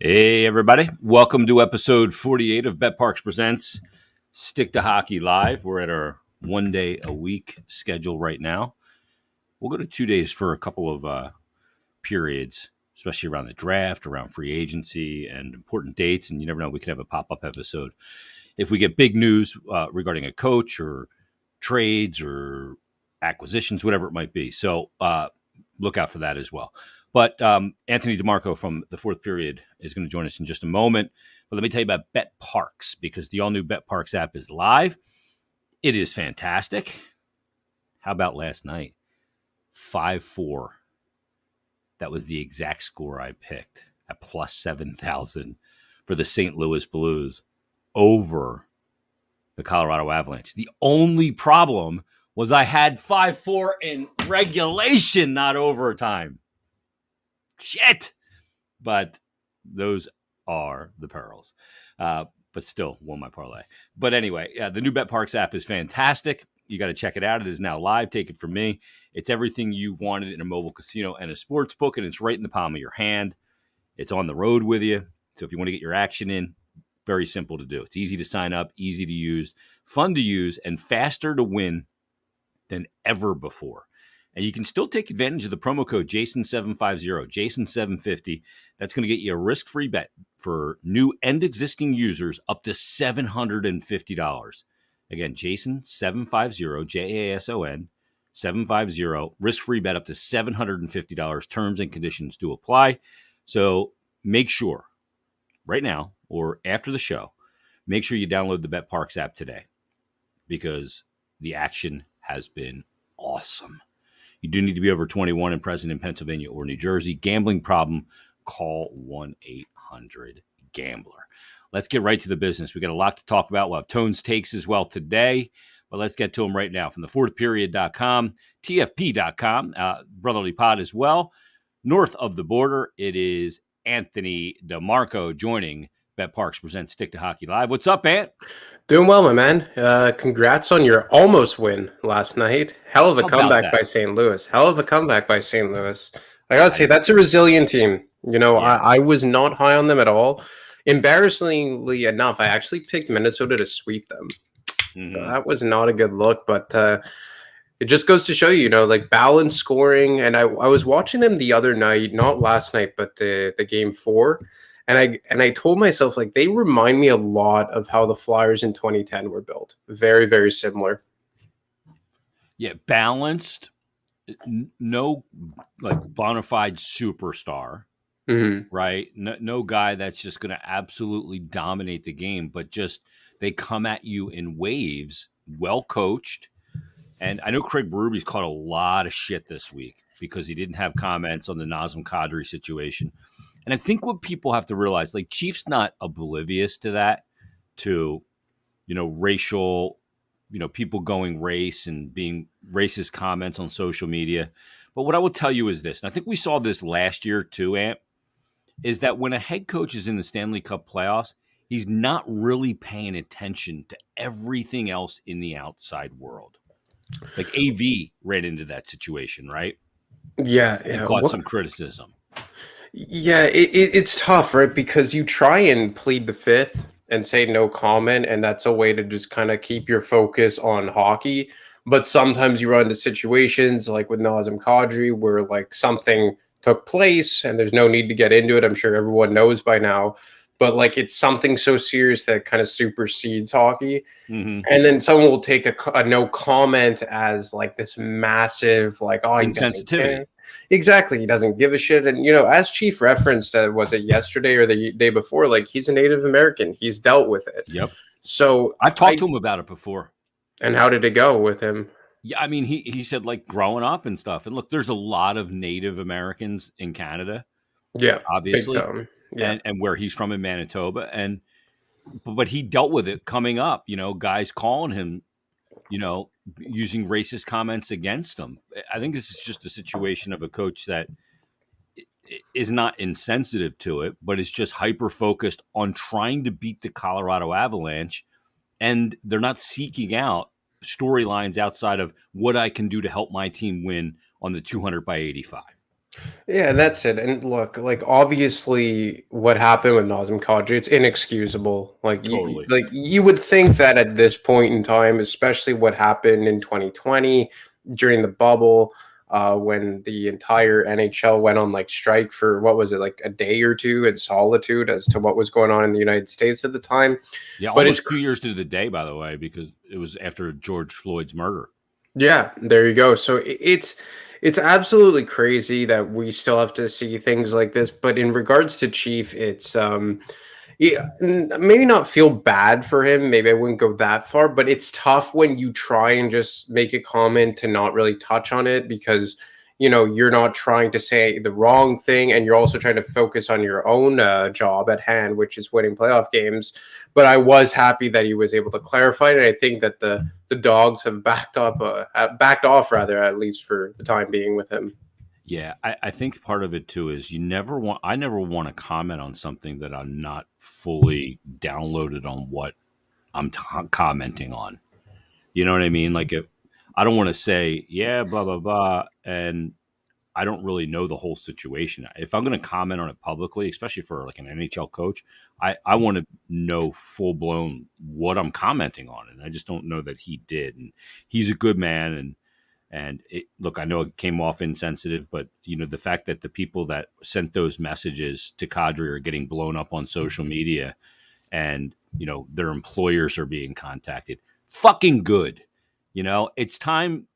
Hey, everybody. Welcome to episode 48 of BetParks Presents Stick to Hockey Live. We're at our 1 day a week schedule right now. We'll go to 2 days for a couple of periods, especially around the draft, around free agency, and important dates. And you never know, we could have a pop-up episode. If we get big news regarding a coach or trades or acquisitions, whatever it might be. So look out for that as well. But Anthony DiMarco from the fourth period is going to join us in just a moment. But let me tell you about BetParks, because the all-new BetParks app is live. It is fantastic. How about last night? 5-4. That was the exact score I picked at plus 7,000 for the St. Louis Blues over the Colorado Avalanche. The only problem was I had 5-4 in regulation, not overtime. Shit. But those are the perils. But still won my parlay. But anyway, the new BetParks app is fantastic. You got to check it out. It is now live. Take it from me. It's everything you've wanted in a mobile casino and a sports book, and it's right in the palm of your hand. It's on the road with you. So if you want to get your action in, very simple to do. It's easy to sign up, easy to use, fun to use, and faster to win than ever before. And you can still take advantage of the promo code Jason750, Jason750. That's going to get you a risk-free bet for new and existing users up to $750. Again, Jason750, Jason 750, risk-free bet up to $750. Terms and conditions do apply. So make sure right now or after the show, make sure you download the BetParks app today, because the action has been awesome. You do need to be over 21 and present in Pennsylvania or New Jersey. Gambling problem, call 1-800-GAMBLER. Let's get right to the business. We got a lot to talk about. We'll have Tone's takes as well today, but let's get to them right now. From the fourthperiod.com, TFP.com, Brotherly Pod as well. North of the border, it is Anthony DiMarco joining BetParks Presents Stick to Hockey Live. What's up, Ant? Doing well, my man. Congrats on your almost win last night. Hell of a comeback by St. Louis. I gotta say, that's a resilient team. You know, yeah. I was not high on them at all. Embarrassingly enough, I actually picked Minnesota to sweep them. Mm-hmm. So that was not a good look, but it just goes to show you, like balanced scoring. And I was watching them the other night, not last night, but the game 4. And I told myself, like, they remind me a lot of how the Flyers in 2010 were built. Very, very similar. Yeah, balanced. No, like, bona fide superstar, right? No guy that's just going to absolutely dominate the game, but just they come at you in waves, well coached. And I know Craig Berube's caught a lot of shit this week because he didn't have comments on the Nazem Kadri situation. And I think what people have to realize, like, Chief's not oblivious to that, to, racial, people going race and being racist comments on social media. But what I will tell you is this, and I think we saw this last year too, Ant, is that when a head coach is in the Stanley Cup playoffs, he's not really paying attention to everything else in the outside world. Like AV ran into that situation, right? Yeah. And caught some criticism. Yeah, it's tough, right? Because you try and plead the fifth and say no comment, and that's a way to just kind of keep your focus on hockey. But sometimes you run into situations like with Nazem Kadri where like something took place and there's no need to get into it. I'm sure everyone knows by now. But like it's something so serious that kind of supersedes hockey. Mm-hmm. And then someone will take a no comment as like this massive, like, oh, insensitivity. Exactly. He doesn't give a shit. And, as Chief referenced, was it yesterday or the day before? Like, he's a Native American. He's dealt with it. Yep. So I've talked to him about it before. And how did it go with him? Yeah, I mean, he said, like, growing up and stuff. And look, there's a lot of Native Americans in Canada. Yeah. Obviously. Big time. Yeah. And where he's from in Manitoba. But he dealt with it coming up, guys calling him, using racist comments against him. I think this is just a situation of a coach that is not insensitive to it, but is just hyper-focused on trying to beat the Colorado Avalanche, and they're not seeking out storylines outside of what I can do to help my team win on the 200 by 85. Yeah, that's it. And look, like obviously, what happened with Nazem Kadri, it's inexcusable. Totally. Like you would think that at this point in time, especially what happened in 2020 during the bubble, when the entire NHL went on like strike for what was it, like a day or two in solitude as to what was going on in the United States at the time. Yeah, But it's almost 2 years to the day, by the way, because it was after George Floyd's murder. Yeah, there you go. So it's absolutely crazy that we still have to see things like this. But in regards to Chief, it's yeah, maybe not feel bad for him. Maybe I wouldn't go that far, but it's tough when you try and just make a comment to not really touch on it because you're not trying to say the wrong thing, and you're also trying to focus on your own job at hand, which is winning playoff games. But I was happy that he was able to clarify it, and I think that the dogs have backed off rather, at least for the time being, with him. Yeah, I think part of it too is I never want to comment on something that I'm not fully downloaded on what I'm commenting on. You know what I mean? Like, if I don't want to say, yeah, blah, blah, blah, and I don't really know the whole situation. If I'm going to comment on it publicly, especially for like an NHL coach, I want to know full blown what I'm commenting on. And I just don't know that he did. And he's a good man. Look, I know it came off insensitive, but the fact that the people that sent those messages to Kadri are getting blown up on social media, and their employers are being contacted, fucking good. It's time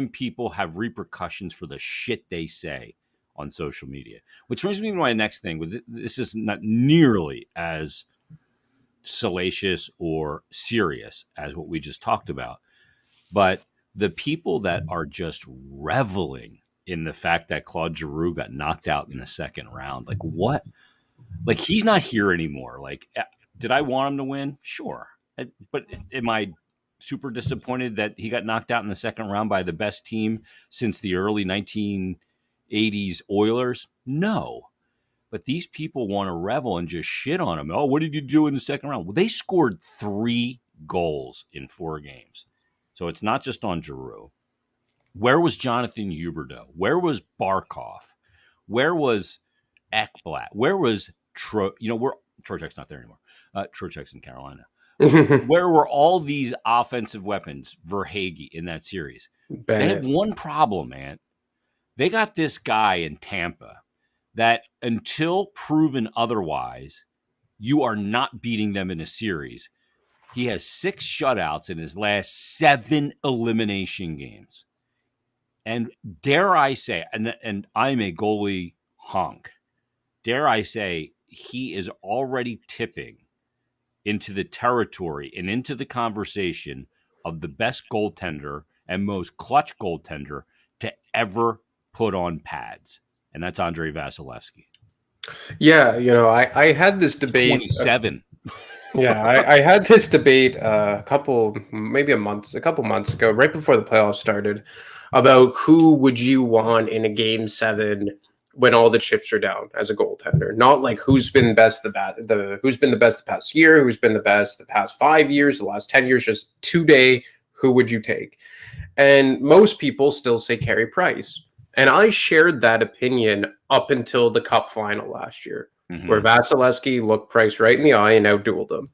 people have repercussions for the shit they say on social media. Which brings me to my next thing. This is not nearly as salacious or serious as what we just talked about, but the people that are just reveling in the fact that Claude Giroux got knocked out in the second round, like what? Like, he's not here anymore. Like, did I want him to win? Sure. But am I super disappointed that he got knocked out in the second round by the best team since the early 1980s Oilers? No. But these people want to revel and just shit on him. Oh, what did you do in the second round? Well, they scored 3 goals in 4 games. So it's not just on Giroux. Where was Jonathan Huberdeau? Where was Barkov? Where was Ekblad? Where was Trocheck's not there anymore. Trocheck's in Carolina. Where were all these offensive weapons, Verhaeghe, in that series? They had Bennett. one problem, man. They got this guy in Tampa that, until proven otherwise, you are not beating them in a series. He has 6 shutouts in his last 7 elimination games. And dare I say, and I'm a goalie honk, dare I say, he is already tipping into the territory and into the conversation of the best goaltender and most clutch goaltender to ever put on pads. And that's Andrei Vasilevsky. Yeah, I had this debate. 27. Yeah, I had this debate a couple months ago, right before the playoffs started, about who would you want in a game 7 when all the chips are down as a goaltender. Not like who's been best who's been the best the past year, who's been the best the past 5 years, the last 10 years, just today, who would you take? And most people still say Carey Price. And I shared that opinion up until the Cup final last year, where Vasilevsky looked Price right in the eye and outdueled him.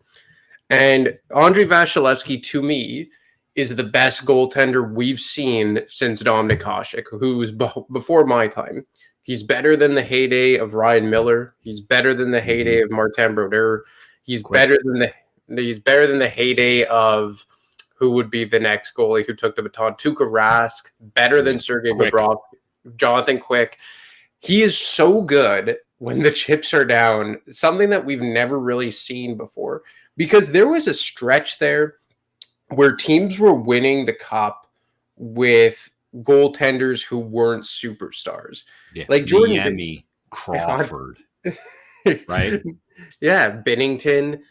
And Andrei Vasilevsky, to me, is the best goaltender we've seen since Dominik Hasek, who's before my time. He's better than the heyday of Ryan Miller. He's better than the heyday of Martin Brodeur. He's better than the heyday of who would be the next goalie who took the baton, Tuukka Rask. Better than Sergei Bobrovsky, Jonathan Quick. He is so good when the chips are down, something that we've never really seen before. Because there was a stretch there where teams were winning the cup with goaltenders who weren't superstars. Yeah, Like Jordan Niemi, Crawford, right? Yeah, Bennington.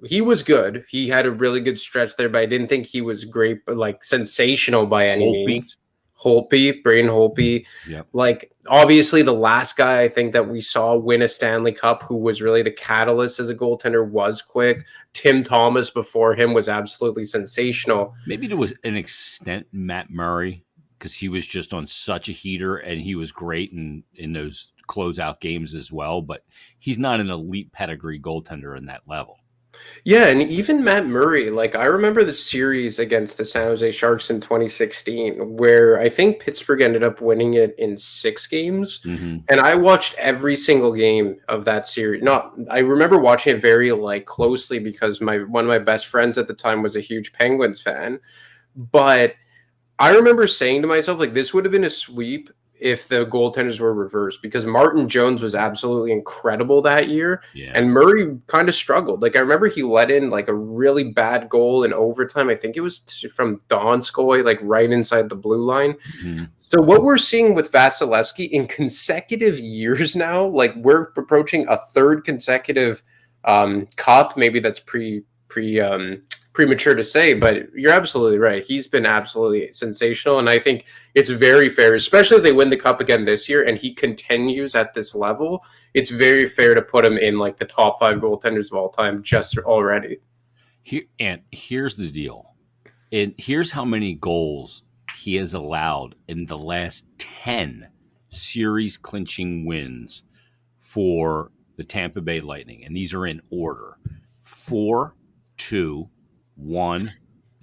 He was good. He had a really good stretch there, but I didn't think he was great, but like sensational by any means. Braden Holtby. Yep. Like, obviously, the last guy I think that we saw win a Stanley Cup who was really the catalyst as a goaltender was Quick. Tim Thomas before him was absolutely sensational. Maybe to an extent, Matt Murray. because he was just on such a heater, and he was great in those closeout games as well. But he's not an elite pedigree goaltender in that level. Yeah, and even Matt Murray, like I remember the series against the San Jose Sharks in 2016, where I think Pittsburgh ended up winning it in 6 games. Mm-hmm. And I watched every single game of that series. I remember watching it very like closely because one of my best friends at the time was a huge Penguins fan. But I remember saying to myself, like, this would have been a sweep if the goaltenders were reversed, because Martin Jones was absolutely incredible that year. Yeah. And Murray kind of struggled. Like, I remember he let in like a really bad goal in overtime. I think it was from Donskoy, like right inside the blue line. Mm-hmm. So what we're seeing with Vasilevsky in consecutive years now, like we're approaching a third consecutive cup. Maybe that's premature to say, but you're absolutely right. He's been absolutely sensational, and I think it's very fair, especially if they win the cup again this year and he continues at this level. It's very fair to put him in like the top 5 goaltenders of all time just already. Here's the deal, and here's how many goals he has allowed in the last 10 series clinching wins for the Tampa Bay Lightning, and these are in order: 4, 2, 1,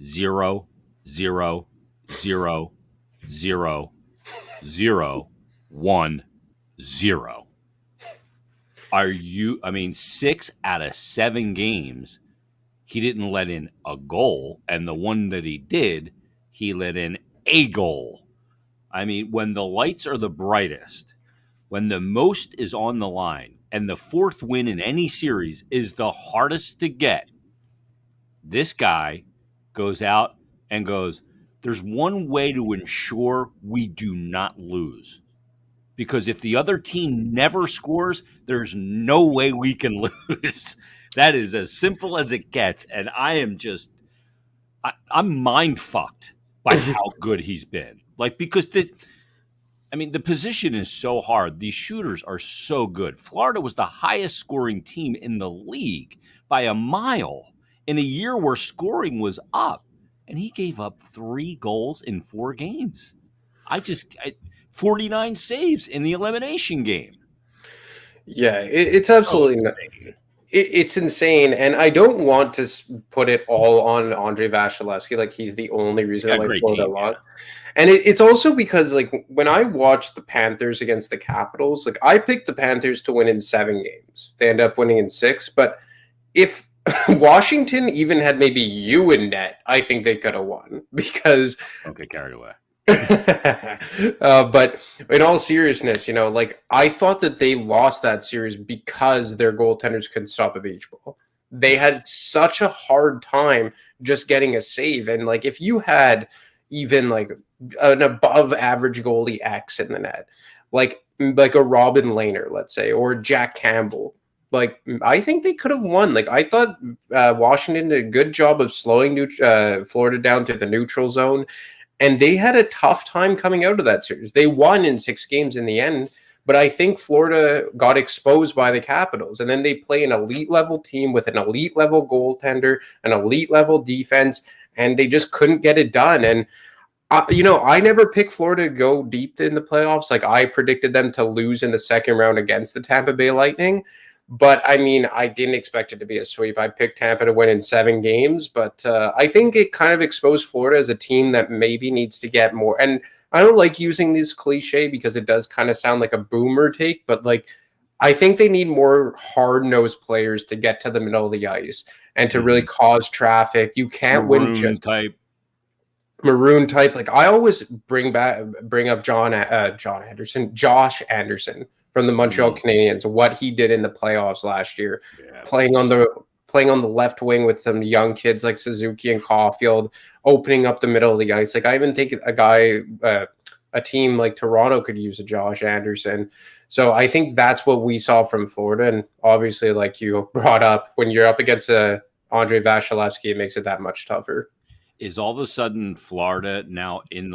0, 0, 0, 0, 0, 1, 0. I mean, 6 out of 7 games, he didn't let in a goal, and the one that he did, he let in a goal. I mean, when the lights are the brightest, when the most is on the line, and the 4th win in any series is the hardest to get, this guy goes out and goes, there's one way to ensure we do not lose. Because if the other team never scores, there's no way we can lose. That is as simple as it gets. And I'm mind fucked by how good he's been. Like, because the position is so hard. These shooters are so good. Florida was the highest scoring team in the league by a mile in a year where scoring was up. And he gave up 3 goals in 4 games. 49 saves in the elimination game. Yeah, it's absolutely it's insane, and I don't want to put it all on Andrei Vasilevsky. Like, he's the only reason why Florida lost. And it's also because, like, when I watched the Panthers against the Capitals, like, I picked the Panthers to win in 7 games. They end up winning in 6. But if Washington even had maybe you in net, I think they could have won, because don't get carried away. But in all seriousness, like, I thought that they lost that series because their goaltenders couldn't stop a beach ball. They had such a hard time just getting a save. And like, if you had even like an above average goalie X in the net, like a Robin Lehner, let's say, or Jack Campbell, like, I think they could have won. Like, I thought Washington did a good job of slowing Florida down to the neutral zone. And they had a tough time coming out of that series. They won in 6 games in the end, but I think Florida got exposed by the Capitals. And then they play an elite level team with an elite level goaltender, an elite level defense, and they just couldn't get it done. And, I never picked Florida to go deep in the playoffs. Like, I predicted them to lose in the second round against the Tampa Bay Lightning. But, I mean, I didn't expect it to be a sweep. I picked Tampa to win in 7 games, but I think it kind of exposed Florida as a team that maybe needs to get more. And I don't like using this cliche because it does kind of sound like a boomer take, but, like, I think they need more hard-nosed players to get to the middle of the ice and to really cause traffic. You can't win just maroon type. Like, I always bring up Josh Anderson from the Montreal Canadiens, what he did in the playoffs last year, playing on the left wing with some young kids like Suzuki and Caulfield, opening up the middle of the ice. Like, I even think a team like Toronto could use a Josh Anderson. So I think that's what we saw from Florida. And obviously, like you brought up, when you're up against Andrei Vasilevsky, it makes it that much tougher. Is all of a sudden Florida now in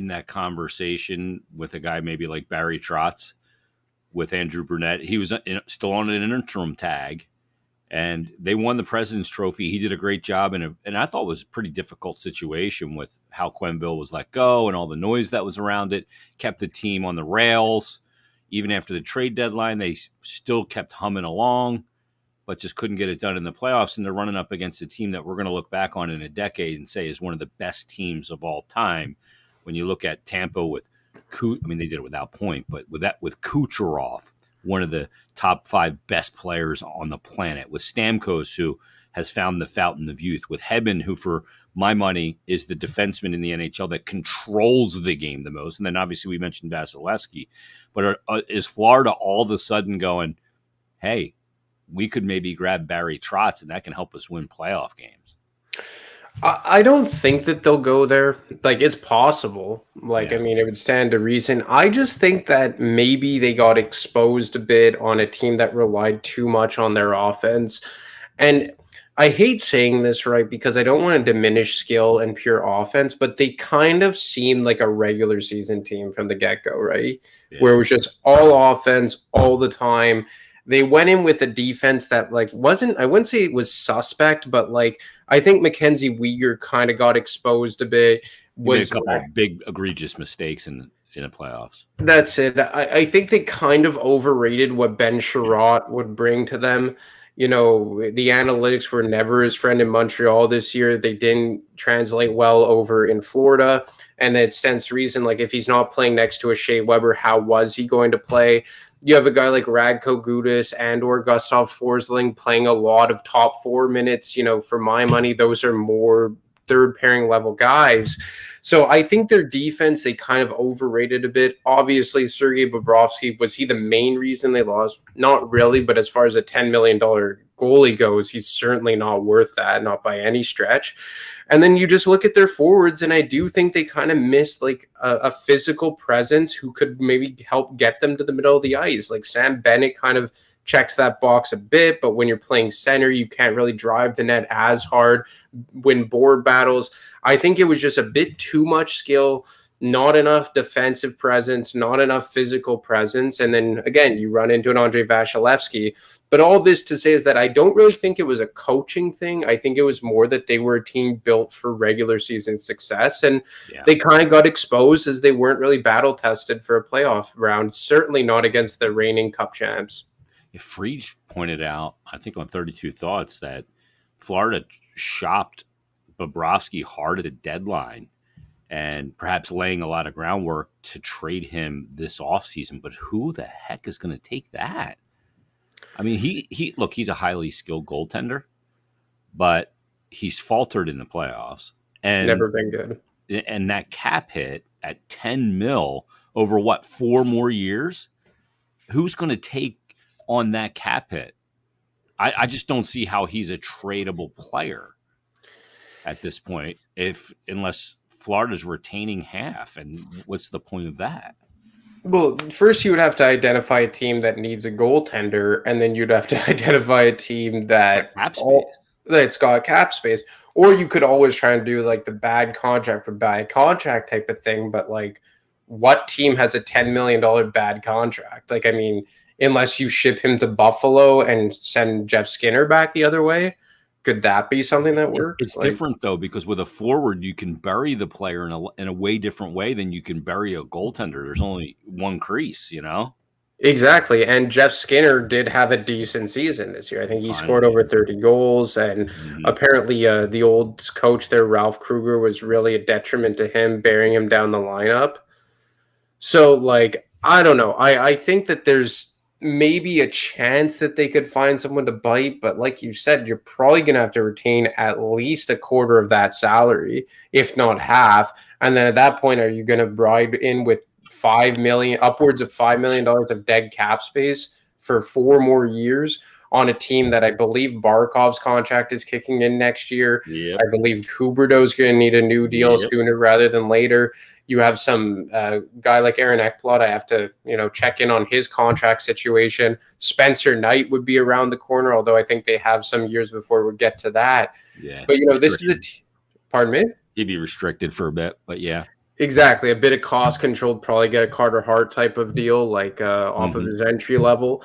that conversation with a guy maybe like Barry Trotz? With Andrew Brunette, he was still on an interim tag, and they won the President's Trophy. He did a great job, and I thought it was a pretty difficult situation with how Quenneville was let go and all the noise that was around it. Kept the team on the rails. Even after the trade deadline, they still kept humming along, but just couldn't get it done in the playoffs. And they're running up against a team that we're going to look back on in a decade and say is one of the best teams of all time. When you look at Tampa with, I mean, they did it without Point, but with Kucherov, one of the top 5 best players on the planet, with Stamkos, who has found the fountain of youth, with Hedman, who for my money is the defenseman in the NHL that controls the game the most. And then obviously we mentioned Vasilevsky, but is Florida all of a sudden going, hey, we could maybe grab Barry Trotz and that can help us win playoff games? I don't think that they'll go there. Like, it's possible. Like, Yeah. I mean, it would stand to reason. I just think that maybe they got exposed a bit on a team that relied too much on their offense. And I hate saying this, right, because I don't want to diminish skill and pure offense, but they kind of seemed like a regular season team from the get-go, right? Yeah. Where it was just all offense all the time. They went in with a defense that, like, wasn't, I wouldn't say it was suspect, but, like, I think Mackenzie Weegar kind of got exposed a bit. He made a couple of big egregious mistakes in the playoffs. That's it. I think they kind of overrated what Ben Sherratt would bring to them. You know, the analytics were never his friend in Montreal this year. They didn't translate well over in Florida. And it stands to reason, like, if he's not playing next to a Shea Weber, how was he going to play? You have a guy like Radko Gudas and or Gustav Forsling playing a lot of top 4 minutes. You know, for my money, those are more third pairing level guys. So I think their defense, they kind of overrated a bit. Obviously, Sergei Bobrovsky, was he the main reason they lost? Not really, but as far as a $10 million goalie goes, he's certainly not worth that, not by any stretch. And then you just look at their forwards, and I do think they kind of missed like a physical presence who could maybe help get them to the middle of the ice. Like Sam Bennett kind of checks that box a bit, but when you're playing center, you can't really drive the net as hard, win board battles. I think it was just a bit too much skill, not enough defensive presence, not enough physical presence. And then again, you run into an Andrei Vasilevsky. But all this to say is that I don't really think it was a coaching thing. I think it was more that they were a team built for regular season success. And they kind of got exposed as they weren't really battle tested for a playoff round, certainly not against the reigning cup champs. Frege pointed out, I think on 32 Thoughts, that Florida shopped Bobrovsky hard at the deadline and perhaps laying a lot of groundwork to trade him this offseason. But who the heck is going to take that? I mean, he's a highly skilled goaltender, but he's faltered in the playoffs and never been good. And that cap hit at 10 mil over 4 more years? Who's going to take on that cap hit? I just don't see how he's a tradable player at this point, unless Florida's retaining half. And what's the point of that? Well, first you would have to identify a team that needs a goaltender, and then you'd have to identify a team that's got cap space. Or you could always try and do like the bad contract for bad contract type of thing. But like, what team has a $10 million bad contract? Like, I mean, unless you ship him to Buffalo and send Jeff Skinner back the other way. Could that be something that works? It's different, though, because with a forward, you can bury the player in a way different way than you can bury a goaltender. There's only one crease, you know? Exactly. And Jeff Skinner did have a decent season this year. I think he scored over 30 goals. And apparently the old coach there, Ralph Kruger, was really a detriment to him, bearing him down the lineup. So, like, I don't know. I think that there's maybe a chance that they could find someone to bite, but like you said, you're probably going to have to retain at least a quarter of that salary, if not half. And then at that point, are you going to bribe in with upwards of $5 million of dead cap space for 4 more years on a team that I believe Barkov's contract is kicking in next year? Yep. I believe Huberdeau's going to need a new deal sooner rather than later. You have some guy like Aaron Ekblad. I have to, check in on his contract situation. Spencer Knight would be around the corner, although I think they have some years before we get to that. Yeah. But, this is pardon me? He'd be restricted for a bit, but yeah. Exactly. A bit of cost control, probably get a Carter Hart type of deal, like off of his entry level.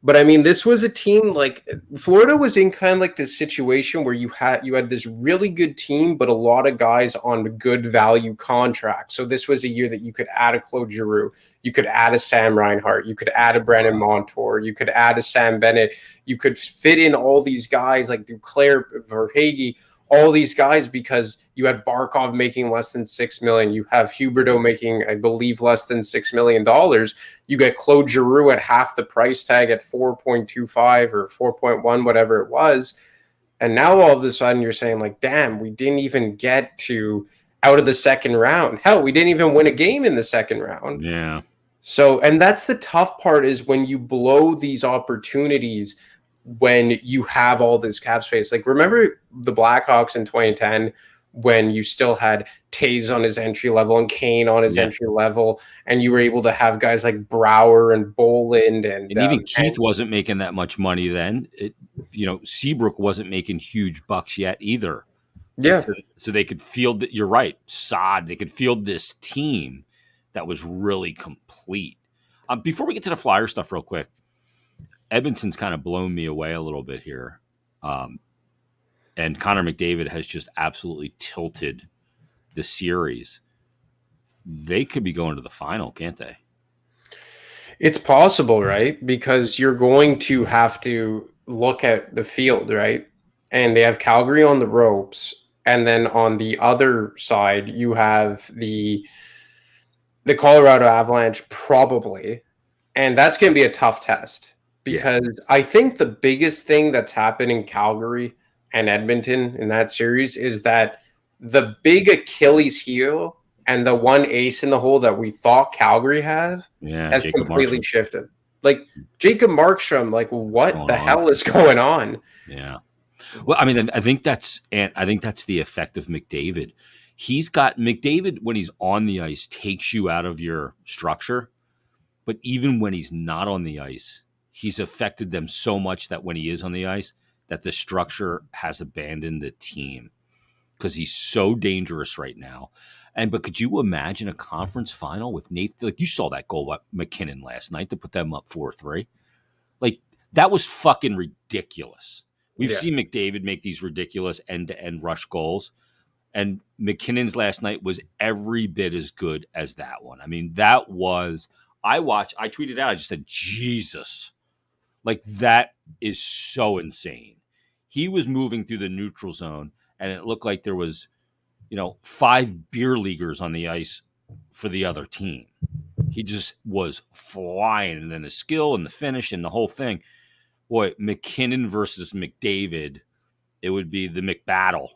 But I mean, this was a team like Florida was in kind of like this situation where you had this really good team, but a lot of guys on good value contracts. So this was a year that you could add a Claude Giroux, you could add a Sam Reinhart, you could add a Brandon Montour, you could add a Sam Bennett, you could fit in all these guys like Duclair, Verhage, all these guys because you had Barkov making less than $6 million. You have Huberdeau making, I believe, less than $6 million. You get Claude Giroux at half the price tag at 4.25 or 4.1, whatever it was. And now all of a sudden you're saying like, damn, we didn't even get to out of the second round. Hell, we didn't even win a game in the second round. Yeah. So, and that's the tough part is when you blow these opportunities when you have all this cap space. Like, remember the Blackhawks in 2010 when you still had Taves on his entry level and Kane on his entry level, and you were able to have guys like Brouwer and Boland and even Keith wasn't making that much money then. Seabrook wasn't making huge bucks yet either. Yeah. So they could field that. You're right. They could field this team that was really complete. Before we get to the Flyer stuff real quick, Edmonton's kind of blown me away a little bit here. And Connor McDavid has just absolutely tilted the series. They could be going to the final, can't they? It's possible, right? Because you're going to have to look at the field, right? And they have Calgary on the ropes. And then on the other side, you have the Colorado Avalanche probably. And that's going to be a tough test because I think the biggest thing that's happened in Calgary and Edmonton in that series is that the big Achilles heel and the one ace in the hole that we thought Calgary has has Jacob completely Markstrom. shifted. Like Jacob Markstrom, like what the hell is going on? Yeah. Well, I mean, I think that's the effect of McDavid. He's got McDavid when he's on the ice takes you out of your structure, but even when he's not on the ice, he's affected them so much that when he is on the ice, that the structure has abandoned the team because he's so dangerous right now. But could you imagine a conference final with Nate? Like you saw that goal by McKinnon last night to put them up 4-3. Like that was fucking ridiculous. We've seen McDavid make these ridiculous end-to-end rush goals. And McKinnon's last night was every bit as good as that one. I mean, that was I tweeted out, I just said, Jesus. Like that is so insane. He was moving through the neutral zone and it looked like there was 5 beer leaguers on the ice for the other team. He just was flying. And then the skill and the finish and the whole thing. Boy, McKinnon versus McDavid, it would be the McBattle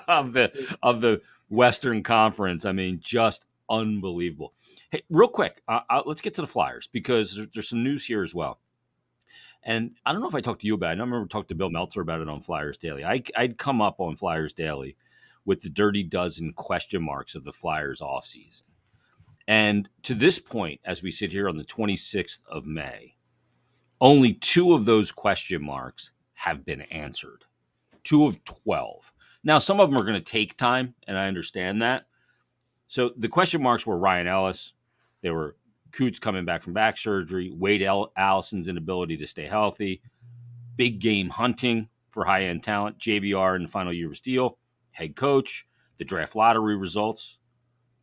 of the Western Conference. I mean, just unbelievable. Hey, real quick, let's get to the Flyers because there's some news here as well. And I don't know if I talked to you about it. I remember talking to Bill Meltzer about it on Flyers Daily. I'd come up on Flyers Daily with the dirty dozen question marks of the Flyers offseason. And to this point, as we sit here on the 26th of May, only 2 of those question marks have been answered. 2 of 12. Now, some of them are going to take time, and I understand that. So the question marks were Ryan Ellis. They were Coots coming back from back surgery, Wade Allison's inability to stay healthy, big game hunting for high-end talent, JVR in the final year of his deal, head coach, the draft lottery results,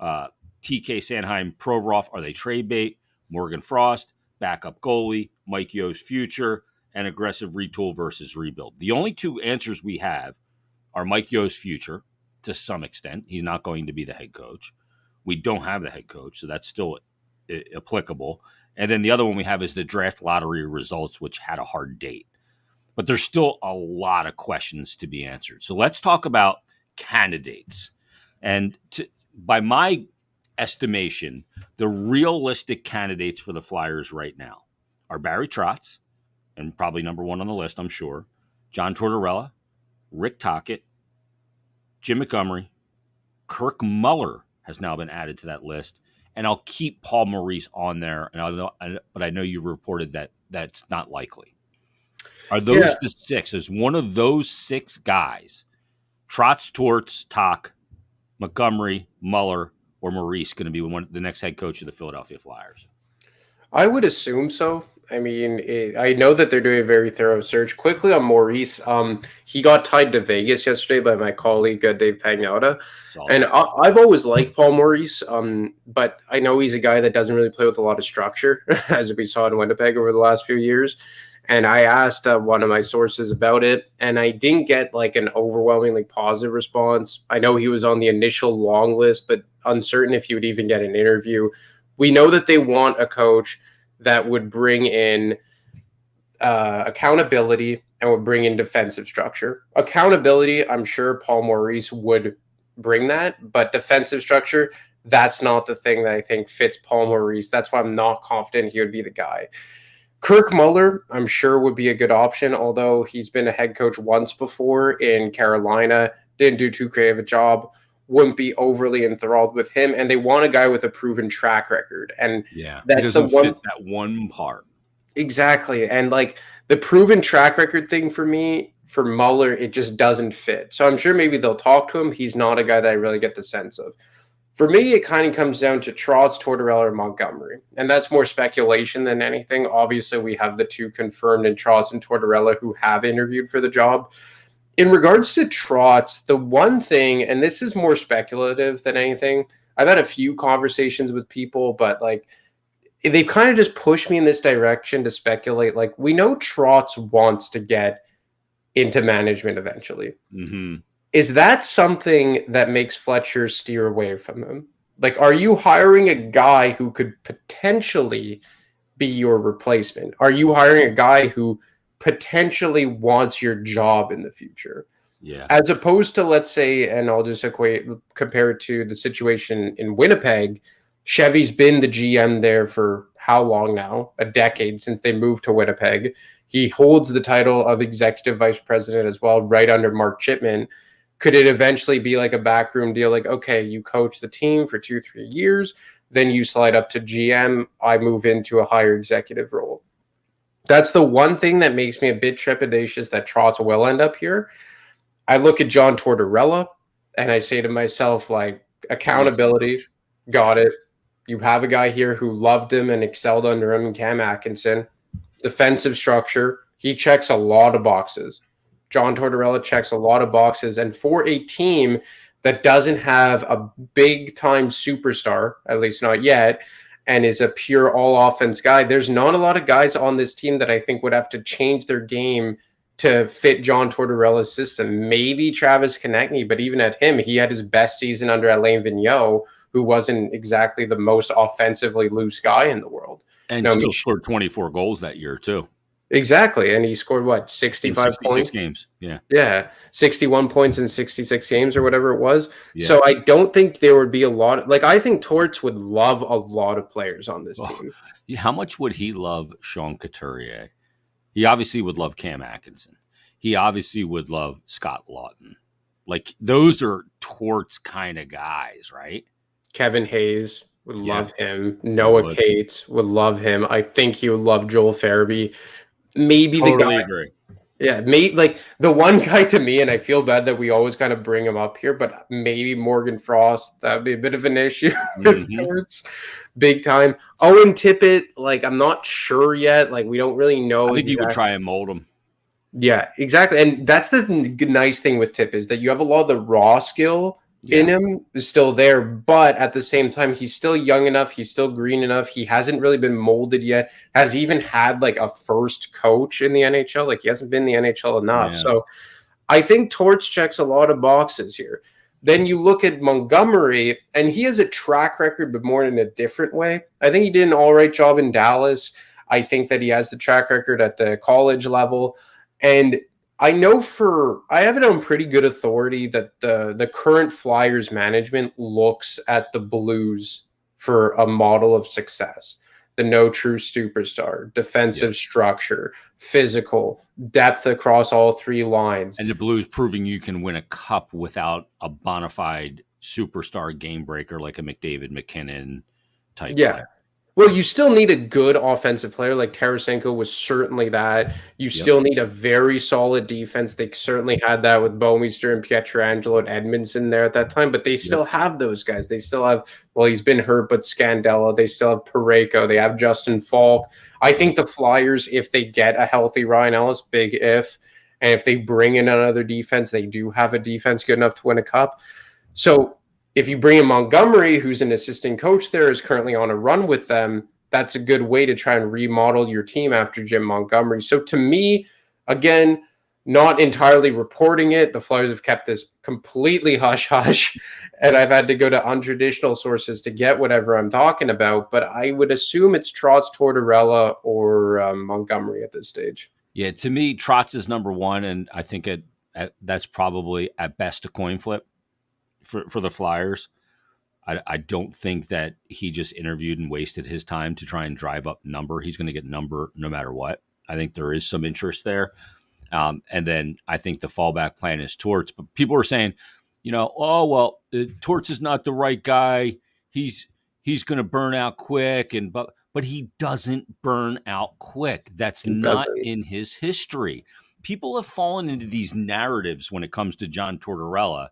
TK Sanheim, Provorov, are they trade bait, Morgan Frost, backup goalie, Mike Yo's future, and aggressive retool versus rebuild. The only 2 answers we have are Mike Yo's future, to some extent. He's not going to be the head coach. We don't have the head coach, so that's still applicable. And then the other one we have is the draft lottery results, which had a hard date. But there's still a lot of questions to be answered. So let's talk about candidates. And by my estimation, the realistic candidates for the Flyers right now are Barry Trotz, and probably number 1 on the list, I'm sure, John Tortorella, Rick Tocchet, Jim Montgomery, Kirk Muller has now been added to that list, and I'll keep Paul Maurice on there. But I know you reported that that's not likely. Are those the 6? Is one of those 6 guys, Trotz, Torts, Tock, Montgomery, Muller, or Maurice, going to be the next head coach of the Philadelphia Flyers? I would assume so. I mean, I know that they're doing a very thorough search. Quickly on Maurice, he got tied to Vegas yesterday by my colleague Dave Pagnotta, Saw and that. I've always liked Paul Maurice, but I know he's a guy that doesn't really play with a lot of structure, as we saw in Winnipeg over the last few years. And I asked one of my sources about it, and I didn't get like an overwhelmingly positive response. I know he was on the initial long list, but uncertain if he would even get an interview. We know that they want a coach that would bring in accountability and would bring in defensive structure. Accountability, I'm sure Paul Maurice would bring that, but defensive structure, that's not the thing that I think fits Paul Maurice. That's why I'm not confident he would be the guy. Kirk Muller, I'm sure, would be a good option, although he's been a head coach once before in Carolina, didn't do too creative a job, wouldn't be overly enthralled with him, and they want a guy with a proven track record. And Yeah, that's the one fit that one part. Exactly. And like the proven track record thing for me, for Muller, it just doesn't fit. So I'm sure maybe they'll talk to him. He's not a guy that I really get the sense of. For me, it kind of comes down to Trotz, Tortorella, or Montgomery. And that's more speculation than anything. Obviously, we have the two confirmed in Trotz and Tortorella who have interviewed for the job. In regards to Trotz, the one thing, and this is more speculative than anything, I've had a few conversations with people, but like they've kind of just pushed me in this direction to speculate. Like, we know Trotz wants to get into management eventually. Mm-hmm. Is that something that makes Fletcher steer away from him? Like, are you hiring a guy who could potentially be your replacement? Are you hiring a guy who potentially wants your job in the future? Yeah. As opposed to, let's say, and I'll just compare it to the situation in Winnipeg. Chevy's been the GM there for how long now? A decade since they moved to Winnipeg. He holds the title of executive vice president as well, right under Mark Chipman. Could it eventually be like a backroom deal? Like, okay, you coach the team for 2-3 years, then you slide up to GM. I move into a higher executive role. That's the one thing that makes me a bit trepidatious that Trotz will end up here. I look at John Tortorella and I say to myself, like, accountability, got it. You have a guy here who loved him and excelled under him, Cam Atkinson. Defensive structure, he checks a lot of boxes. John Tortorella checks a lot of boxes. And for a team that doesn't have a big-time superstar, at least not yet, and is a pure all-offense guy, there's not a lot of guys on this team that I think would have to change their game to fit John Tortorella's system. Maybe Travis Konechny, but even at him, he had his best season under Alain Vigneault, who wasn't exactly the most offensively loose guy in the world. And still scored 24 goals that year, too. Exactly. And he scored, what, 65 points? Games. Yeah. Yeah. 61 points in 66 games or whatever it was. Yeah. So I don't think there would be a lot of, like, I think Torts would love a lot of players on this team. How much would he love Sean Couturier? He obviously would love Cam Atkinson. He obviously would love Scott Lawton. Like, those are Torts kind of guys, right? Kevin Hayes would love him. Noah Cates would love him. I think he would love Joel Farabee. Maybe totally the guy. Agree. Yeah, like the one guy to me, and I feel bad that we always kind of bring him up here, but maybe Morgan Frost. That would be a bit of an issue with Torts, big time. Owen Tippett, like, I'm not sure yet. Like, we don't really know. I think you would try and mold him. Yeah, exactly. And that's the nice thing with Tipp is that you have a lot of the raw skill in him is still there, but at the same time, he's still young enough. He's still green enough. He hasn't really been molded yet. Has even had like a first coach in the NHL. Like, he hasn't been in the NHL enough. Yeah. So I think Torts checks a lot of boxes here. Then you look at Montgomery, and he has a track record, but more in a different way. I think he did an all right job in Dallas. I think that he has the track record at the college level. And I know I have it on pretty good authority that the current Flyers management looks at the Blues for a model of success. The no true superstar, defensive structure, physical, depth across all three lines. And the Blues proving you can win a cup without a bona fide superstar game breaker like a McDavid, McKinnon type player. Well, you still need a good offensive player, like Tarasenko was certainly that. You Yep. still need a very solid defense. They certainly had that with Bouwmeester and Pietrangelo and Edmondson there at that time, but they Yep. still have those guys. They still have, well, he's been hurt, but Scandella. They still have Parayko. They have Justin Falk. I think the Flyers, if they get a healthy Ryan Ellis, big if, and if they bring in another defense, they do have a defense good enough to win a cup. So if you bring in Montgomery, who's an assistant coach there, is currently on a run with them, that's a good way to try and remodel your team after Jim Montgomery. So to me, again, not entirely reporting it. The Flyers have kept this completely hush-hush, and I've had to go to untraditional sources to get whatever I'm talking about, but I would assume it's Trotz, Tortorella, or Montgomery at this stage. Yeah, to me, Trotz is number one, and I think that's probably at best a coin flip for the Flyers. I don't think that he just interviewed and wasted his time to try and drive up number. He's going to get number no matter what. I think there is some interest there. And then I think the fallback plan is Torts. But people are saying, oh, well, Torts is not the right guy. He's going to burn out quick. But he doesn't burn out quick. That's not in his history. People have fallen into these narratives when it comes to John Tortorella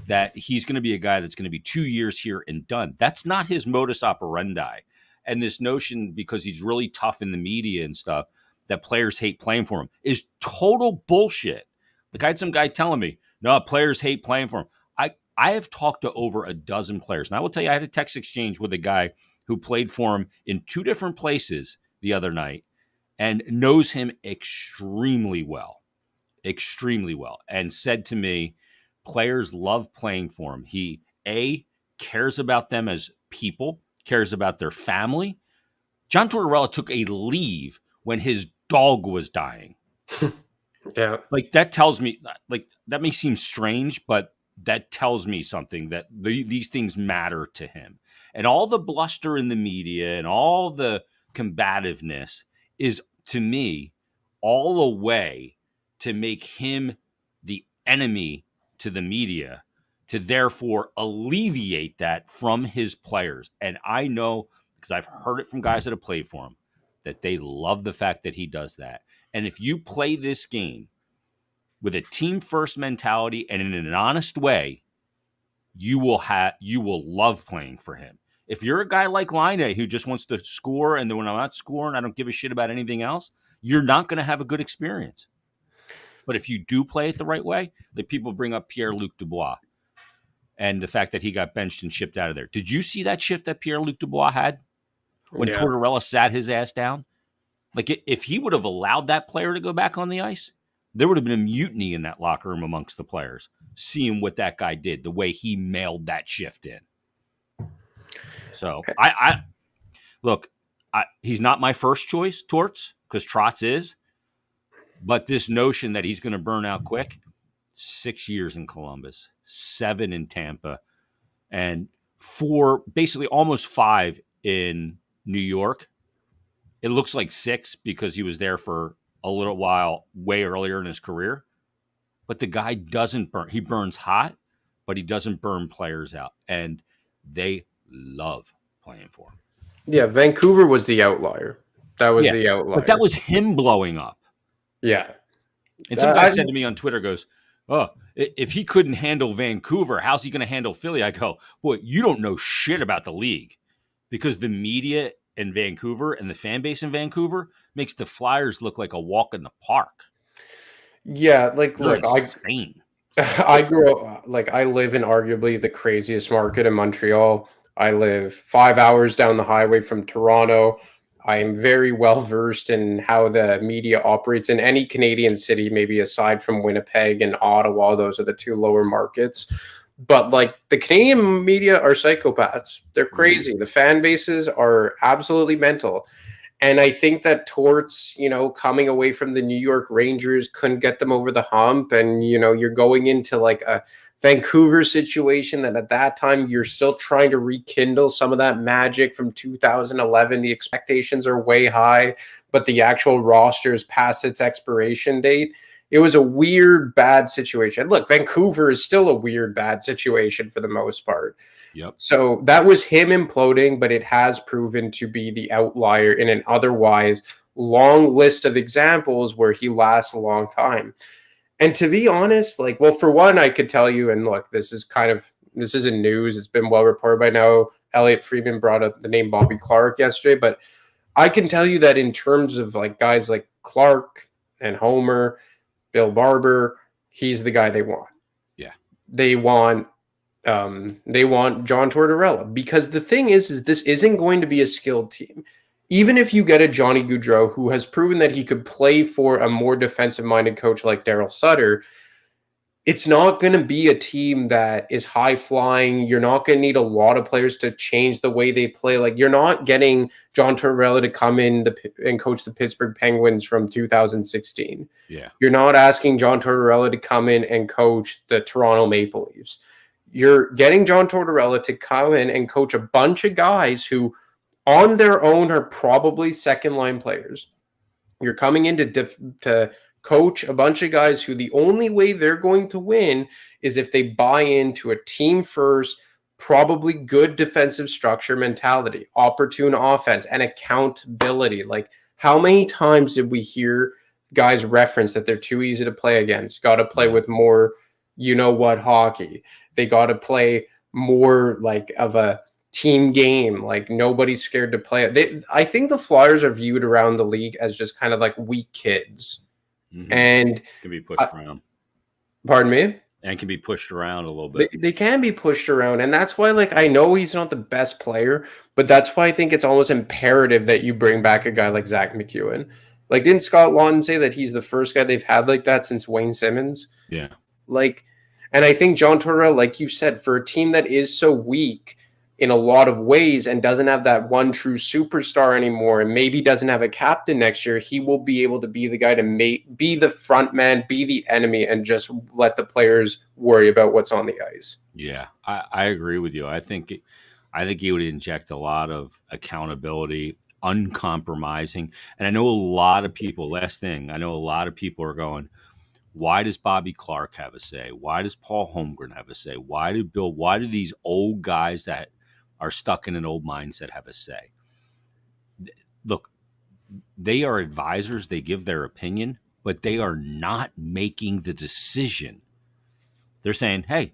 that he's going to be a guy that's going to be 2 years here and done. That's not his modus operandi. And this notion, because he's really tough in the media and stuff, that players hate playing for him is total bullshit. Like I had some guy telling me, no, players hate playing for him. I have talked to over a dozen players. And I will tell you, I had a text exchange with a guy who played for him in 2 different places the other night and knows him extremely well, and said to me, players love playing for him. He, cares about them as people, cares about their family. John Tortorella took a leave when his dog was dying. Yeah. Like that tells me, that may seem strange, but that tells me something that these things matter to him. And all the bluster in the media and all the combativeness is, to me, all a way to make him the enemy to the media, to therefore alleviate that from his players. And I know, because I've heard it from guys that have played for him, that they love the fact that he does that. And if you play this game with a team first mentality and in an honest way, you will love playing for him. If you're a guy like Laine who just wants to score, and then when I'm not scoring, I don't give a shit about anything else, you're not going to have a good experience. But if you do play it the right way, the people bring up Pierre-Luc Dubois and the fact that he got benched and shipped out of there. Did you see that shift that Pierre-Luc Dubois had when Tortorella sat his ass down? Like, if he would have allowed that player to go back on the ice, there would have been a mutiny in that locker room amongst the players, seeing what that guy did, the way he mailed that shift in. So, he's not my first choice, Torts, because Trotz is. But this notion that he's going to burn out quick, 6 years in Columbus, 7 in Tampa, and 4, basically almost 5 in New York. It looks like 6 because he was there for a little while way earlier in his career. But the guy doesn't burn. He burns hot, but he doesn't burn players out. And they love playing for him. Yeah, Vancouver was the outlier. That was the outlier. But that was him blowing up. Yeah. And some guy said to me on Twitter, goes, oh, if he couldn't handle Vancouver, how's he going to handle Philly? I go, boy, you don't know shit about the league, because the media in Vancouver and the fan base in Vancouver makes the Flyers look like a walk in the park. Yeah, like, They're look, insane. I grew up, I live in arguably the craziest market in Montreal. I live 5 hours down the highway from Toronto. I am very well versed in how the media operates in any Canadian city, maybe aside from Winnipeg and Ottawa. Those are the 2 lower markets. But the Canadian media are psychopaths. They're crazy. The fan bases are absolutely mental. And I think that Torts, coming away from the New York Rangers couldn't get them over the hump. And, you're going into a Vancouver situation that at that time you're still trying to rekindle some of that magic from 2011. The expectations are way high, but the actual roster is past its expiration date. It was a weird, bad situation. Look, Vancouver is still a weird, bad situation for the most part. Yep. So that was him imploding, but it has proven to be the outlier in an otherwise long list of examples where he lasts a long time. And to be honest, like, well, for one, I could tell you, and look, this isn't news. It's been well reported by now. Elliot Friedman brought up the name Bobby Clark yesterday, but I can tell you that in terms of like guys like Clark and Homer, Bill Barber, he's the guy they want. Yeah. They want John Tortorella, because the thing is this isn't going to be a skilled team. Even if you get a Johnny Gaudreau who has proven that he could play for a more defensive-minded coach like Daryl Sutter, it's not going to be a team that is high-flying. You're not going to need a lot of players to change the way they play. Like, you're not getting John Tortorella to come in and coach the Pittsburgh Penguins from 2016. Yeah. You're not asking John Tortorella to come in and coach the Toronto Maple Leafs. You're getting John Tortorella to come in and coach a bunch of guys who on their own are probably second-line players. You're coming in to coach a bunch of guys who the only way they're going to win is if they buy into a team-first, probably good defensive structure mentality, opportune offense, and accountability. Like, how many times did we hear guys reference that they're too easy to play against, got to play with more you-know-what hockey? They got to play more like of a team game, like nobody's scared to play it. I think the Flyers are viewed around the league as just kind of like weak kids, and can be pushed around. Pardon me? And can be pushed around a little bit. They can be pushed around, and that's why, like, I know he's not the best player, but that's why I think it's almost imperative that you bring back a guy like Zach McEwen. Like, didn't Scott Lawton say that he's the first guy they've had like that since Wayne Simmons? Yeah. Like, and I think John Tortorella, like you said, for a team that is so weak in a lot of ways and doesn't have that one true superstar anymore and maybe doesn't have a captain next year, he will be able to be the guy to be the front man, be the enemy, and just let the players worry about what's on the ice. Yeah, I agree with you. I think he would inject a lot of accountability, uncompromising. And I know a lot of people, last thing, I know a lot of people are going, why does Bobby Clark have a say? Why does Paul Holmgren have a say? Why do these old guys that are stuck in an old mindset have a say? Look, they are advisors. They give their opinion, but they are not making the decision. They're saying, hey,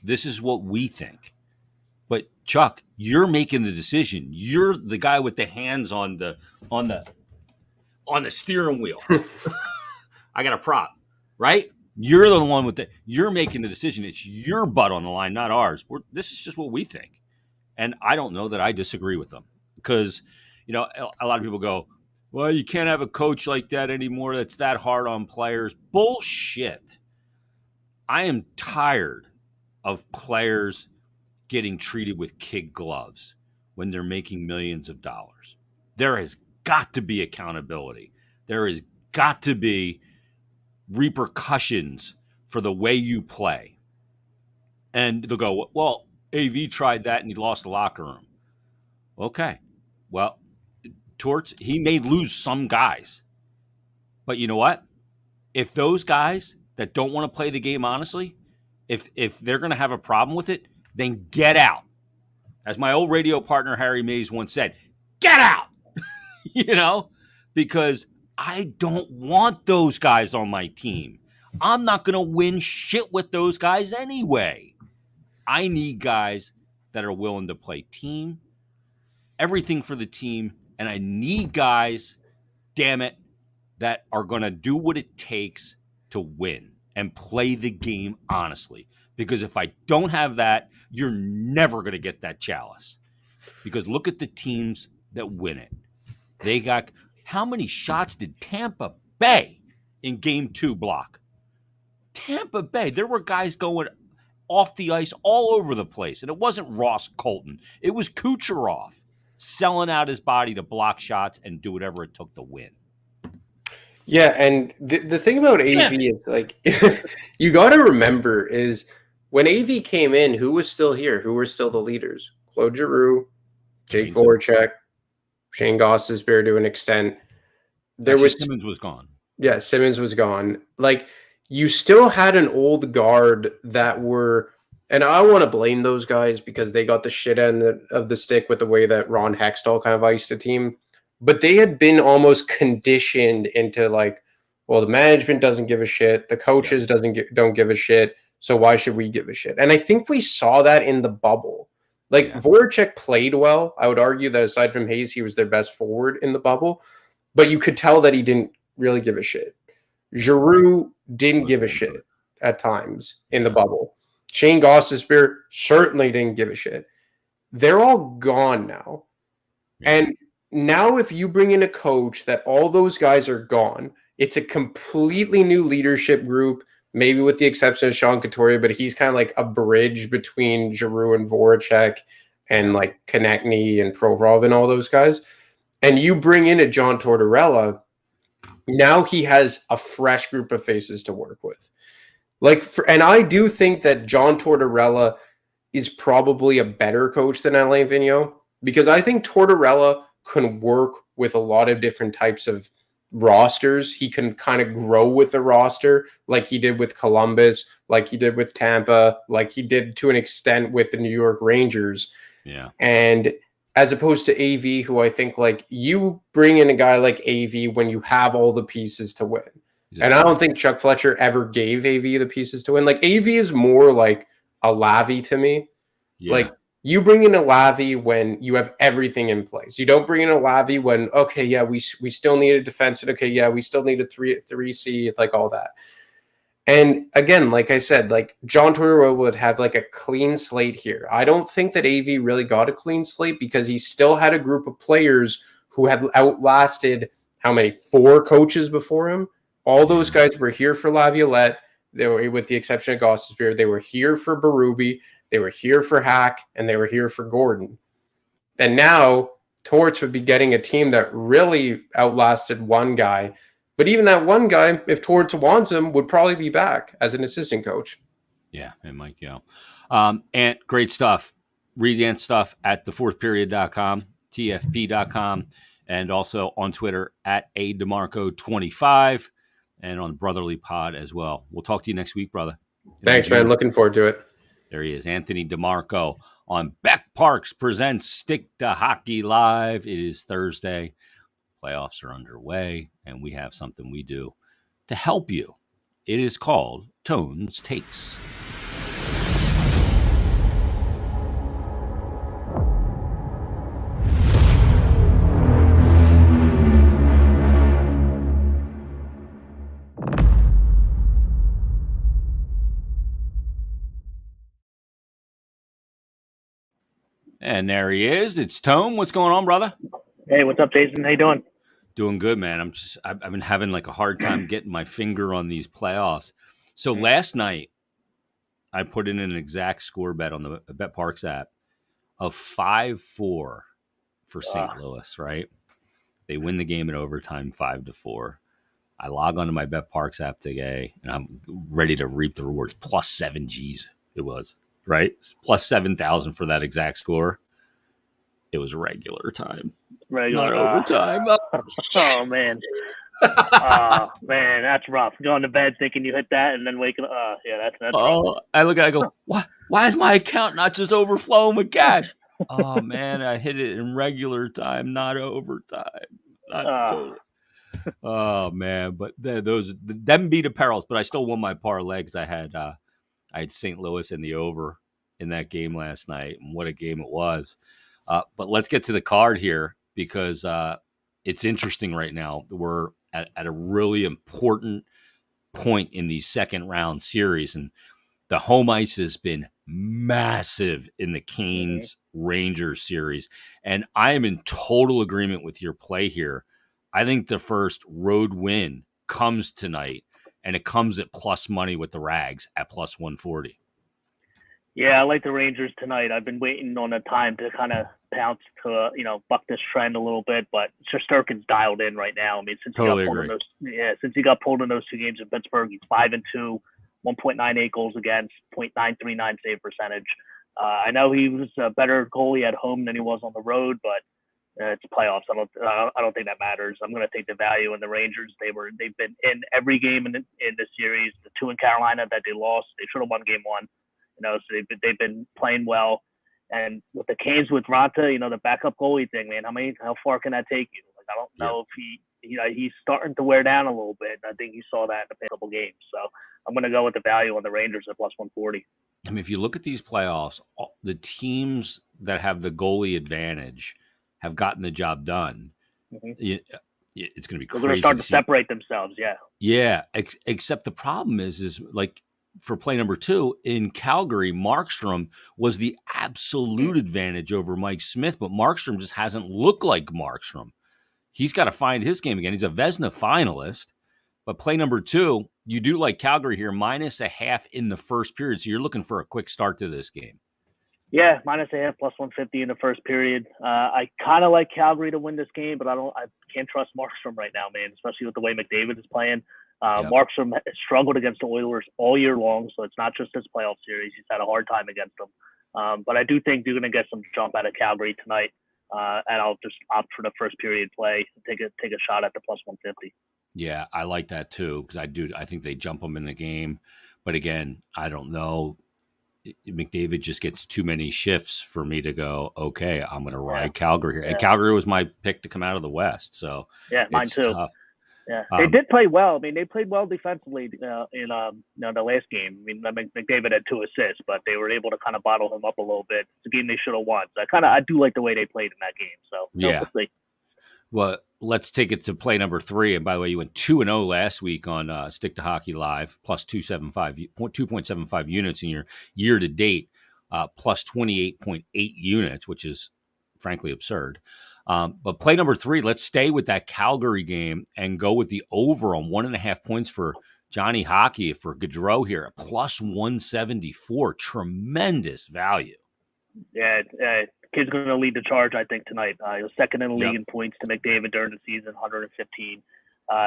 this is what we think. But Chuck, you're making the decision. You're the guy with the hands on the steering wheel. I got a prop, right? You're the one you're making the decision. It's your butt on the line, not ours. This is just what we think. And I don't know that I disagree with them because, a lot of people go, well, you can't have a coach like that anymore. That's that hard on players. Bullshit. I am tired of players getting treated with kid gloves when they're making millions of dollars. There has got to be accountability. There has got to be repercussions for the way you play. And they'll go, well, AV tried that and he lost the locker room. Okay. Well, Torts, he may lose some guys. But you know what? If those guys that don't want to play the game honestly, if they're going to have a problem with it, then get out. As my old radio partner Harry Mays once said, get out. Because I don't want those guys on my team. I'm not going to win shit with those guys anyway. I need guys that are willing to play team, everything for the team, and I need guys, damn it, that are going to do what it takes to win and play the game honestly. Because if I don't have that, you're never going to get that chalice. Because look at the teams that win it. They got, how many shots did Tampa Bay in Game 2 block? Tampa Bay, there were guys going off the ice all over the place. And it wasn't Ross Colton. It was Kucherov selling out his body to block shots and do whatever it took to win. Yeah, and the thing about AV is, like, you got to remember is when AV came in, who was still here? Who were still the leaders? Claude Giroux, Jake Voracek, Shane Gostisbehere to an extent. Simmons was gone. Yeah, Simmons was gone. Like, you still had an old guard that were And I want to blame those guys because they got the shit end of the stick with the way that Ron Hextall kind of iced the team. But they had been almost conditioned into like, well, the management doesn't give a shit, the coaches don't give a shit, so why should we give a shit? And I think we saw that in the bubble. Like Voracek played well. I would argue that aside from Hayes, he was their best forward in the bubble, but you could tell that he didn't really give a shit. Giroux didn't give a shit at times in the bubble. Shane Gostisbehere certainly didn't give a shit. They're all gone now. And now if you bring in a coach that all those guys are gone, it's a completely new leadership group, maybe with the exception of Sean Couturier, but he's kind of like a bridge between Giroux and Voracek and like Konechny and Provorov and all those guys. And you bring in a John Tortorella, now he has a fresh group of faces to work with. And I do think that John Tortorella is probably a better coach than Alain Vigneault, because I think Tortorella can work with a lot of different types of rosters. He can kind of grow with the roster like he did with Columbus, like he did with Tampa, like he did to an extent with the New York Rangers. Yeah. And as opposed to AV, who I think like you bring in a guy like AV when you have all the pieces to win. And I don't think Chuck Fletcher ever gave AV the pieces to win. Like AV is more like a Lavi to me. Yeah. Like you bring in a Lavi when you have everything in place. You don't bring in a Lavi when, okay, yeah, we still need a defenseman. Okay, yeah, we still need a 3C, like all that. And again, like I said, like John Tortorella would have like a clean slate here. I don't think that AV really got a clean slate because he still had a group of players who had outlasted how many? 4 coaches before him. All those guys were here for Laviolette. They were, with the exception of Gostisbehere, they were here for Berube, they were here for Hack, and they were here for Gordon. And now Torts would be getting a team that really outlasted one guy. But even that one guy, if Torts wants him, would probably be back as an assistant coach. Yeah, it might go. And great stuff. Read Ant's stuff at thefourthperiod.com, tfp.com, and also on Twitter at DiMarco25. And on Brotherly Pod as well. We'll talk to you next week, brother. Thanks, man. Looking forward to it. There he is, Anthony DiMarco on Beck Parks presents Stick to Hockey Live. It is Thursday. Playoffs are underway, and we have something we do to help you. It is called Tones Takes. And there he is. It's Tone. What's going on, brother? Hey, what's up, Jason? How you doing? Doing good, man. I've been having like a hard time getting my finger on these playoffs. So last night, I put in an exact score bet on the Bet Parks app of 5-4 for St. Louis, right? They win the game in overtime 5-4. I log onto my Bet Parks app today, and I'm ready to reap the rewards. Plus 7 G's it was, right? Plus 7,000 for that exact score. It was regular time. Regular. Not overtime. Oh, man. Man, that's rough. Going to bed thinking you hit that and then waking up. Yeah, that's rough. I look at it, I go, why is my account not just overflowing with cash? Oh, man, I hit it in regular time, not overtime. Oh, man. But them beat the perils, but I still won my parlay because I had St. Louis in the over in that game last night, and what a game it was. But let's get to the card here because it's interesting right now. We're at a really important point in the second round series, and the home ice has been massive in the Canes Rangers series. And I am in total agreement with your play here. I think the first road win comes tonight, and it comes at plus money with the Rags at plus 140. Yeah, I like the Rangers tonight. I've been waiting on a time to kind of pounce to, buck this trend a little bit, but Shesterkin's dialed in right now. I mean, since he got pulled in those 2 games in Pittsburgh, he's 5-2, 1.98 goals against, .939 save percentage. I know he was a better goalie at home than he was on the road, but it's playoffs. I don't think that matters. I'm going to take the value in the Rangers. They've been in every game in this series. The 2 in Carolina that they lost, they should have won game 1. So they've been playing well. And with the Canes with Ranta, the backup goalie thing, man, how far can that take you? Like, I don't know if he's starting to wear down a little bit. I think you saw that in the past couple games. So I'm going to go with the value on the Rangers at plus 140. I mean, if you look at these playoffs, the teams that have the goalie advantage have gotten the job done. Mm-hmm. It's going to be crazy. They're going to start to separate themselves, yeah. Yeah, except the problem is like for play number 2 in Calgary, Markstrom was the absolute advantage over Mike Smith, but Markstrom just hasn't looked like Markstrom. He's got to find his game again. He's a Vezina finalist, but play number 2, you do like Calgary here, -0.5 in the first period, so you're looking for a quick start to this game. Yeah, -0.5 plus 150 in the first period. I kind of like Calgary to win this game, but I can't trust Markstrom right now, man, especially with the way McDavid is playing. Markstrom has struggled against the Oilers all year long, so it's not just this playoff series. He's had a hard time against them. But I do think they're going to get some jump out of Calgary tonight, and I'll just opt for the first period play and take a shot at the plus 150. Yeah, I like that too because I think they jump them in the game. But again, I don't know. McDavid just gets too many shifts for me to go, okay, I'm going to ride Calgary here. Yeah. And Calgary was my pick to come out of the West. So yeah, mine too. Tough. Yeah, they did play well. I mean, they played well defensively in the last game. I mean, McDavid had 2 assists, but they were able to kind of bottle him up a little bit. It's a game they should have won. So I do like the way they played in that game. So yeah. Well, let's take it to play number 3. And by the way, you went 2-0 last week on Stick to Hockey Live, plus 2.75 units in your year to date, plus 28.8 units, which is frankly absurd. But play number 3, let's stay with that Calgary game and go with the over on 1.5 points for Johnny Hockey for Gaudreau here at plus 174. Tremendous value. Yeah, kid's going to lead the charge, I think, tonight. He was second in the league in points to McDavid during the season, 115.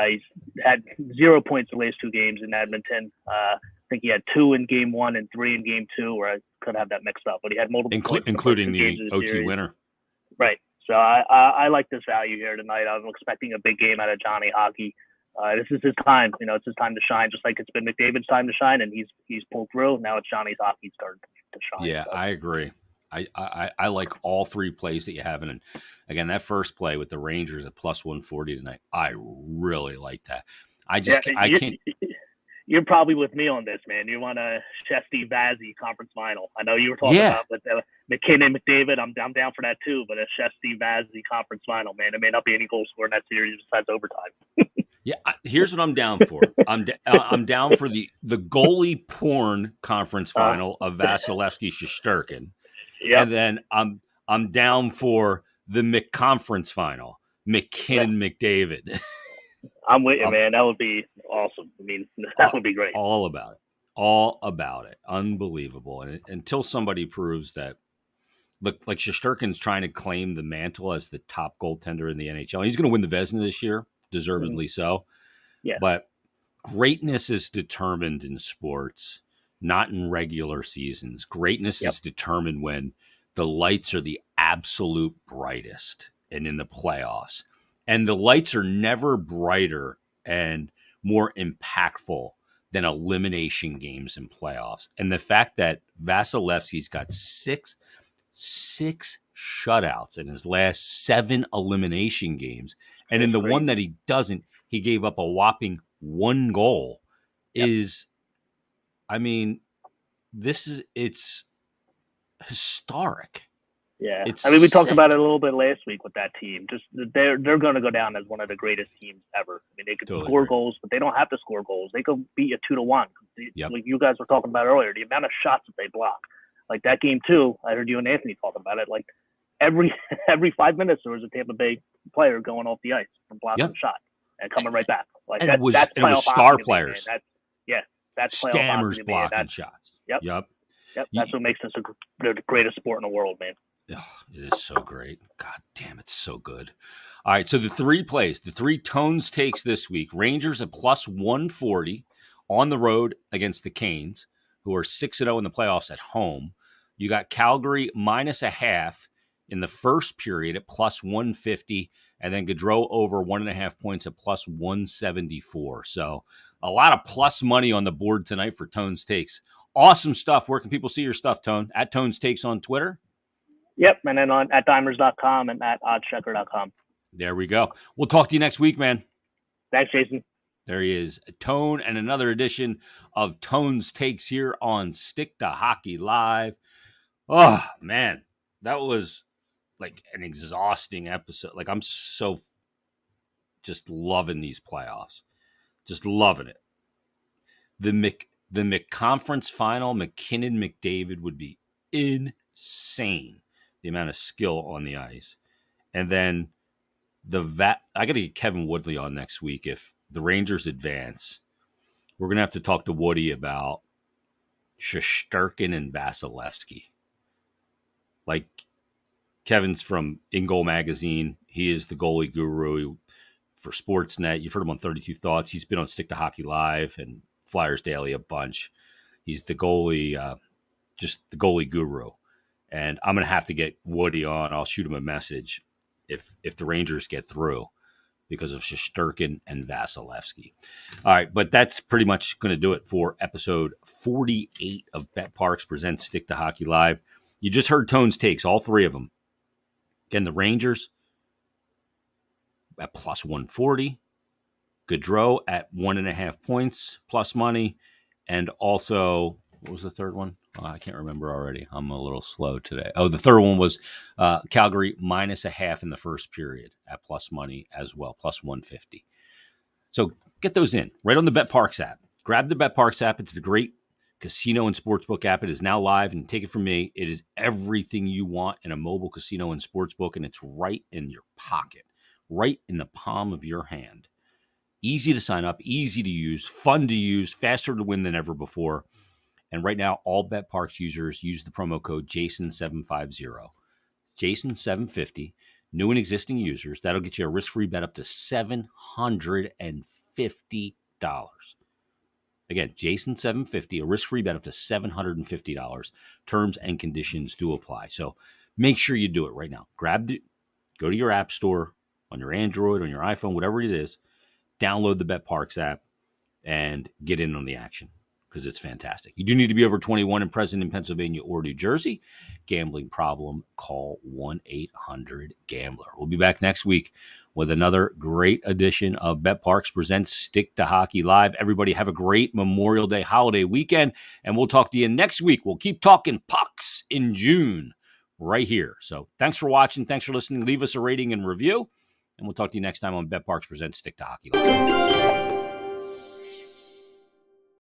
He's had 0 points the last 2 games in Edmonton. I think he had 2 in game 1 and 3 in game 2, or I could have that mixed up, but he had multiple points including the OT winner. Right. So I like this value here tonight. I'm expecting a big game out of Johnny Hockey. This is his time. It's his time to shine, just like it's been McDavid's time to shine, and he's pulled through. Now it's Johnny's Hockey's turn to shine. Yeah, so. I agree. I like all 3 plays that you have. And again, that first play with the Rangers at plus 140 tonight, I really like that. I can't. You're probably with me on this, man. You want a Shesty-Vazzy conference final. I know you were talking about with McKinnon, McDavid. I'm down for that too, but a Shesty-Vazzy conference final, man. It may not be any goal scored in that series besides overtime. Yeah, here's what I'm down for. I'm down for the goalie porn conference final of Vasilevsky-Shesterkin. Yep. And then I'm down for the McConference final, McKinnon McDavid. I'm with you, man. That would be awesome. I mean, that would be great. All about it. Unbelievable. And until somebody proves that, look, like Shesterkin's trying to claim the mantle as the top goaltender in the NHL. He's going to win the Vezina this year, deservedly so. Yeah. But greatness is determined in sports, not in regular seasons. Greatness is determined when the lights are the absolute brightest and in the playoffs. And the lights are never brighter and more impactful than elimination games in playoffs. And the fact that Vasilevsky's got six shutouts in his last 7 elimination games, and in the one that he doesn't, he gave up a whopping 1 goal, is, I mean, it's historic. Yeah, we talked about it a little bit last week with that team. Just they're going to go down as one of the greatest teams ever. I mean, they could score goals, but they don't have to score goals. They could beat you 2-1. Like you guys were talking about earlier, the amount of shots that they block. Like that game too, I heard you and Anthony talking about it. Like every 5 minutes there was a Tampa Bay player going off the ice from blocking a shot and coming right back. Like and it was star players. That's Stammers blocking shots. Yep. That's what makes this the greatest sport in the world, man. Oh, it is so great. God damn, it's so good. All right, so the 3 plays, the 3 Tones takes this week. Rangers at plus 140 on the road against the Canes, who are 6-0 in the playoffs at home. You got Calgary -0.5 in the first period at plus 150, and then Gaudreau over 1.5 points at plus 174. So a lot of plus money on the board tonight for Tones takes Awesome stuff. Where can people see your stuff, Tone? At Tone's Takes on Twitter. Yep, and then at dimers.com and at oddschecker.com. There we go. We'll talk to you next week, man. Thanks, Jason. There he is, Tone, and another edition of Tone's Takes here on Stick to Hockey Live. Oh, man, that was like an exhausting episode. Like, I'm so just loving these playoffs. Just loving it. The McConference final, McKinnon-McDavid would be insane, the amount of skill on the ice. And then I got to get Kevin Woodley on next week if the Rangers advance. We're going to have to talk to Woody about Shesterkin and Vasilevsky. Like, Kevin's from In Goal Magazine. He is the goalie guru for Sportsnet. You've heard him on 32 Thoughts. He's been on Stick to Hockey Live and Flyers Daily a bunch. He's the goalie, just the goalie guru. And I'm going to have to get Woody on. I'll shoot him a message if the Rangers get through because of Shesterkin and Vasilevsky. All right, but that's pretty much going to do it for episode 48 of Bet Parks Presents Stick to Hockey Live. You just heard Tone's takes, all three of them. Again, the Rangers at plus 140. Gaudreau at 1.5 points plus money. And also, what was the third one? Oh, I can't remember already. I'm a little slow today. Oh, the third one was Calgary -0.5 in the first period at plus money as well, plus 150. So get those in right on the Bet Parks app. Grab the Bet Parks app. It's the great casino and sportsbook app. It is now live, and take it from me, it is everything you want in a mobile casino and sportsbook, and it's right in your pocket, right in the palm of your hand. Easy to sign up, easy to use, fun to use, faster to win than ever before. And right now, all Bet Parks users use the promo code JASON750. JASON750. New and existing users. That'll get you a risk-free bet up to $750. Again, JASON750, a risk-free bet up to $750. Terms and conditions do apply. So make sure you do it right now. Go to your app store on your Android, on your iPhone, whatever it is. Download the Bet Parks app and get in on the action because it's fantastic. You do need to be over 21 and present in Pennsylvania or New Jersey. Gambling problem, call 1-800-GAMBLER. We'll be back next week with another great edition of Bet Parks Presents Stick to Hockey Live. Everybody have a great Memorial Day holiday weekend, and we'll talk to you next week. We'll keep talking pucks in June right here. So thanks for watching. Thanks for listening. Leave us a rating and review, and we'll talk to you next time on Bet Parks Presents Stick to Hockey Live.